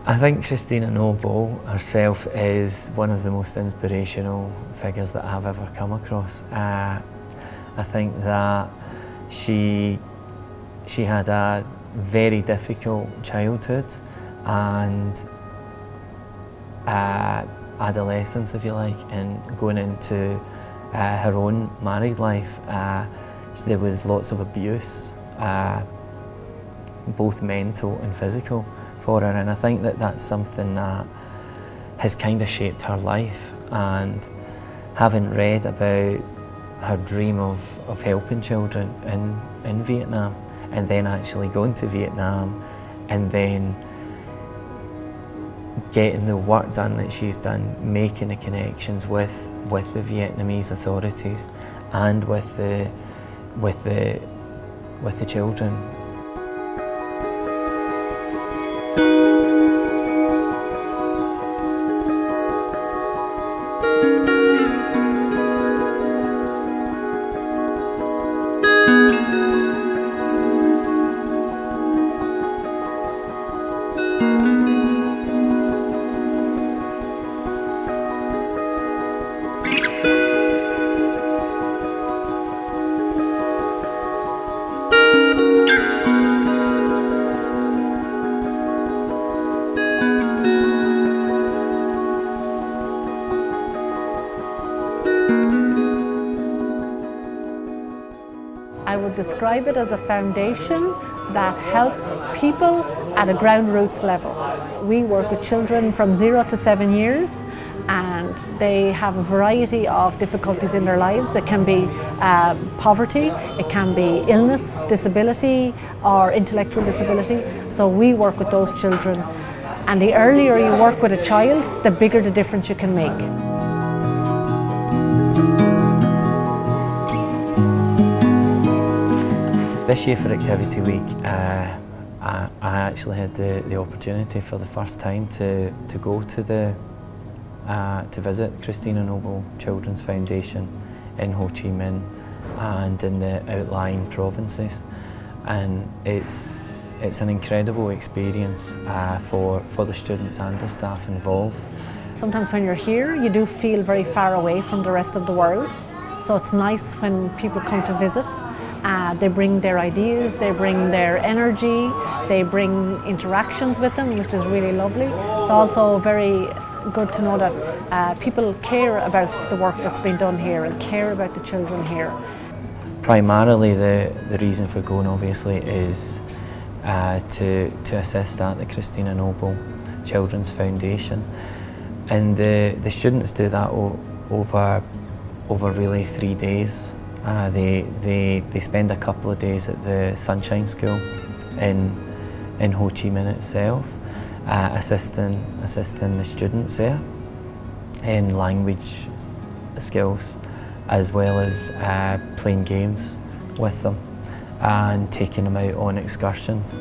I think Christina Noble herself is one of the most inspirational figures that I've ever come across. I think that she had a very difficult childhood and adolescence, if you like, and going into her own married life. There was lots of abuse, both mental and physical, for her, and I think that that's something that has kind of shaped her life. And having read about her dream of helping children in Vietnam, and then actually going to Vietnam, and then getting the work done that she's done, making the connections with the Vietnamese authorities and with the children. I would describe it as a foundation that helps people at a ground roots level. We work with children from 0 to 7 years, and they have a variety of difficulties in their lives. It can be poverty, it can be illness, disability, or intellectual disability. So we work with those children. And the earlier you work with a child, the bigger the difference you can make. This year for Activity Week, I actually had the opportunity for the first time to go to visit Christina Noble Children's Foundation in Ho Chi Minh and in the outlying provinces, and it's an incredible experience for the students and the staff involved. Sometimes when you're here, you do feel very far away from the rest of the world, so it's nice when people come to visit. They bring their ideas, they bring their energy, they bring interactions with them, which is really lovely. It's also very good to know that people care about the work that's been done here and care about the children here. Primarily the reason for going, obviously, is to assist at the Christina Noble Children's Foundation. And the students do that over really 3 days. They spend a couple of days at the Sunshine School in Ho Chi Minh itself, assisting the students there in language skills, as well as playing games with them and taking them out on excursions.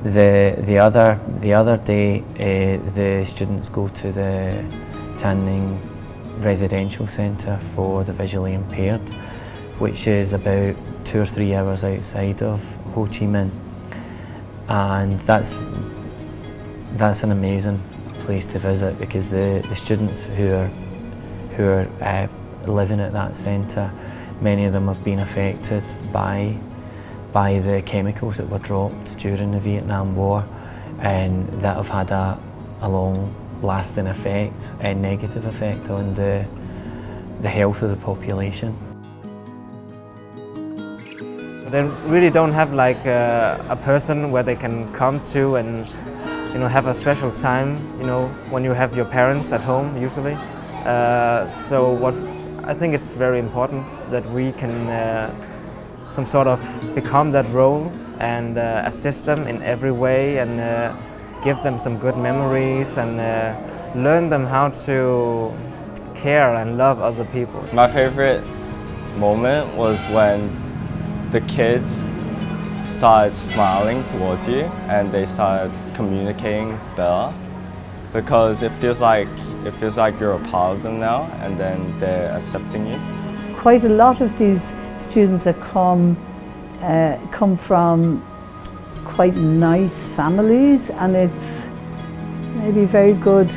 The other day, the students go to the Tan Nghia Residential Centre for the Visually Impaired, which is about 2 or 3 hours outside of Ho Chi Minh, and that's an amazing place to visit, because the students who are living at that centre, many of them have been affected by the chemicals that were dropped during the Vietnam War, and that have had a long-lasting effect, a negative effect on the health of the population. They really don't have like a person where they can come to and have a special time, when you have your parents at home usually. So what I think it's very important that we can some sort of become that role and assist them in every way, and give them some good memories, and learn them how to care and love other people. My favorite moment was when the kids started smiling towards you and they started communicating better, because it feels like you're a part of them now, and then they're accepting you. Quite a lot of these students that come come from quite nice families, and it's maybe very good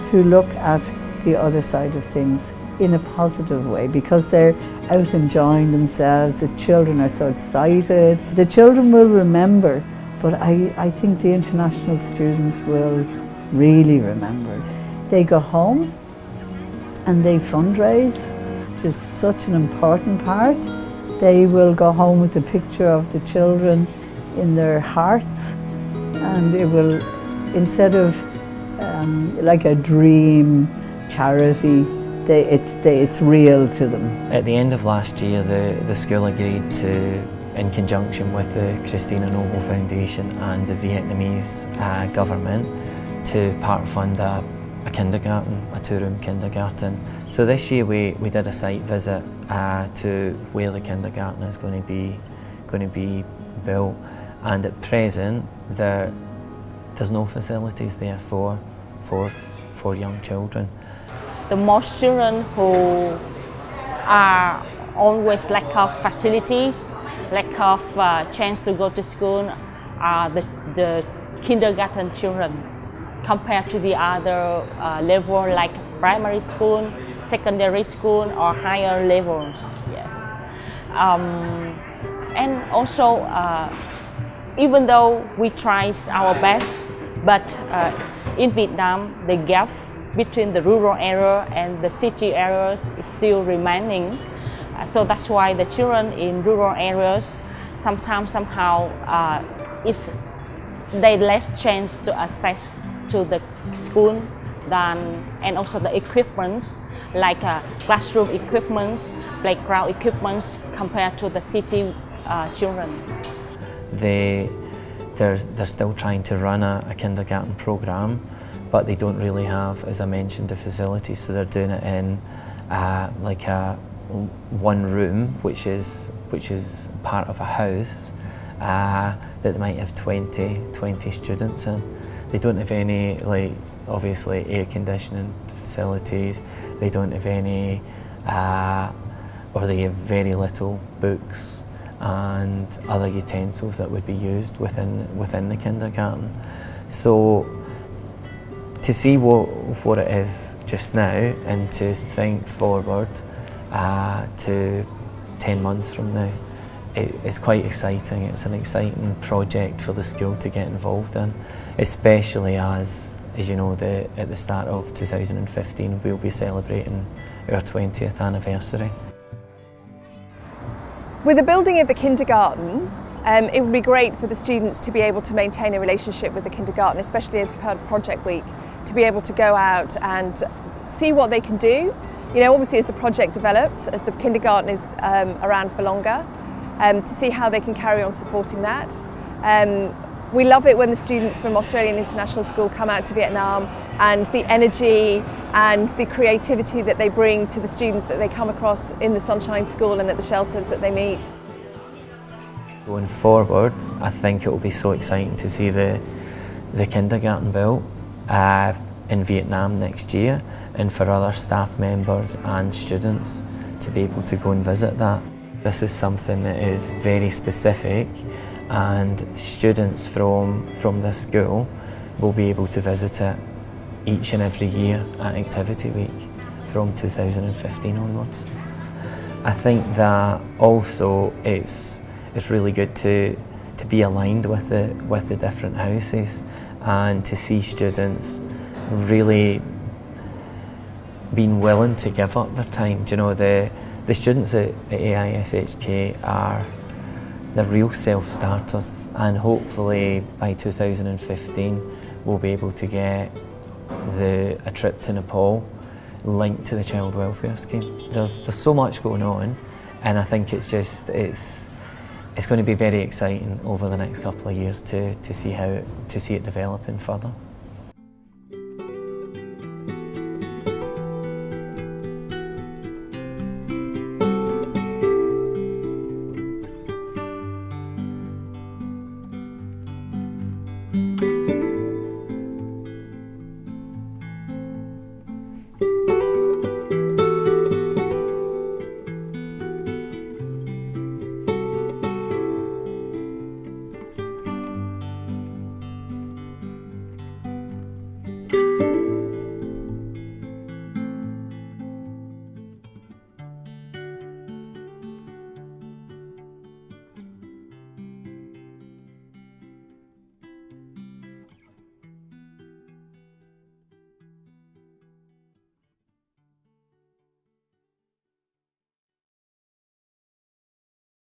to look at the other side of things in a positive way, because they're out enjoying themselves. The children are so excited. The children will remember, but I think the international students will really remember. They go home and they fundraise, which is such an important part. They will go home with a picture of the children in their hearts, and it will, instead of like a dream charity, it's real to them. At the end of last year, the school agreed to, in conjunction with the Christina Noble Foundation and the Vietnamese government, to part fund a kindergarten, a 2-room kindergarten. So this year we did a site visit to where the kindergarten is going to be built, and at present there's no facilities there for young children. The most children who are always lack of facilities, lack of chance to go to school, are the kindergarten children compared to the other level like primary school, secondary school, or higher levels. Yes, and also even though we try our best, but in Vietnam the gap between the rural area and the city areas is still remaining. So that's why the children in rural areas somehow they less chance to access to the school and also the equipments like classroom equipments, playground equipments compared to the city children. They're still trying to run a kindergarten program, but they don't really have, as I mentioned, the facilities. So they're doing it in like one room, which is part of a house that they might have 20 students in. They don't have any, like, obviously air conditioning facilities. They don't have any, or they have very little books and other utensils that would be used within the kindergarten. So to see what it is just now, and to think forward to 10 months from now, it's quite exciting. It's an exciting project for the school to get involved in, especially as you know, at the start of 2015 we'll be celebrating our 20th anniversary. With the building of the kindergarten, it would be great for the students to be able to maintain a relationship with the kindergarten, especially as part of Project Week, to be able to go out and see what they can do. You know, obviously as the project develops, as the kindergarten is around for longer, to see how they can carry on supporting that. We love it when the students from Australian International School come out to Vietnam, and the energy and the creativity that they bring to the students that they come across in the Sunshine School and at the shelters that they meet. Going forward, I think it will be so exciting to see the kindergarten built in Vietnam next year, and for other staff members and students to be able to go and visit that. This is something that is very specific, and students from this school will be able to visit it each and every year at Activity Week from 2015 onwards. I think that also it's really good to be aligned with the different houses, and to see students really being willing to give up their time. Do you know, the students at AISHK they're real self-starters, and hopefully by 2015 we'll be able to get a trip to Nepal linked to the Child Welfare Scheme. There's so much going on, and I think it's going to be very exciting over the next couple of years to see it developing further.